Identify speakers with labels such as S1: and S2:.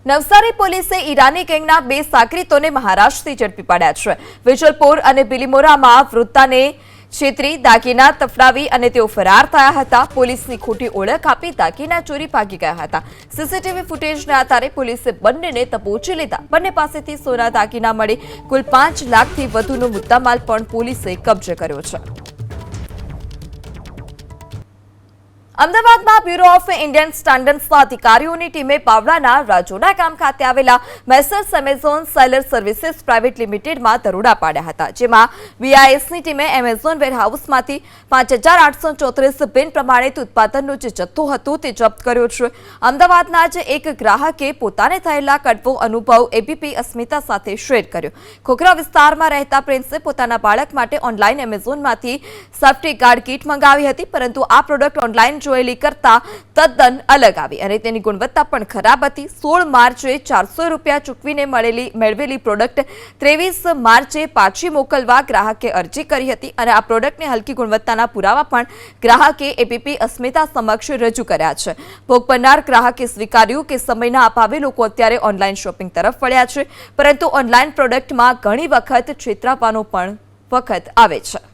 S1: નવસારી પોલીસે ઈરાની ગેંગના 2 સાગરીતોને મહારાષ્ટ્રથી ઝડપી પાડ્યા છે। વિજલપોર અને બિલીમોરામાં વૃદ્ધાને છેતરી દાગીના તફડાવી અને તેઓ ફરાર થયા હતા। પોલીસની ખોટી ઓળખ આપી દાગીના ચોરી ભાગી ગયા હતા। સીસીટીવી ફૂટેજના આધારે પોલીસે બંનેને દબોચી લીધા। બંને પાસેથી સોના દાગીના મળી કુલ 5 લાખથી વધુનો મુદ્દામાલ પણ પોલીસે કબજે કર્યો છે। અમદાવાદમાં બ્યુરો ઓફ ઇન્ડિયન સ્ટાન્ડર્ડ્સના અધિકારીઓની ટીમે પાવડાના રાજોડા ગામ ખાતે આવેલા messrs Amazon seller services private લિમિટેડમાં દરોડા પાડ્યા હતા, જેમાં બીઆઈએસની ટીમે એમેઝોન વેરહાઉસમાંથી 5834 બિન પ્રમાણિત ઉત્પાદનનો જે જથ્થો હતો તે જપ્ત કર્યો છે। અમદાવાદના જ એક ગ્રાહકે પોતાને થયેલા કડવો અનુભવ એબીપી અસ્મિતા સાથે શેર કર્યો। ખોખરા વિસ્તારમાં રહેતા પ્રિન્સે પોતાના બાળક માટે ઓનલાઈન એમેઝોનમાંથી સેફ્ટી ગાર્ડ કીટ મંગાવી હતી, પરંતુ આ પ્રોડક્ટ ઓનલાઈન જોયેલી કરતા તદ્દન અલગ આવી અને તેની ગુણવત્તા પણ ખરાબ હતી। 16 માર્ચે 400 રૂપિયા ચૂકવીને મેળવેલી પ્રોડક્ટ 23 માર્ચે પાછી મોકલવા ગ્રાહકે અરજી કરી હતી અને આ પ્રોડક્ટની હલકી ગુણવત્તાના પુરાવા પણ ગ્રાહકે એબીપી અસ્મિતા સમક્ષ રજૂ કર્યા છે। ભોગ બનનાર ગ્રાહકે સ્વીકાર્યું કે સમયના અભાવે લોકો અત્યારે ઓનલાઈન શોપિંગ તરફ વળ્યા છે, પરંતુ ઓનલાઈન પ્રોડક્ટમાં ઘણી વખત છેતરાવાનો પણ વખત આવે છે।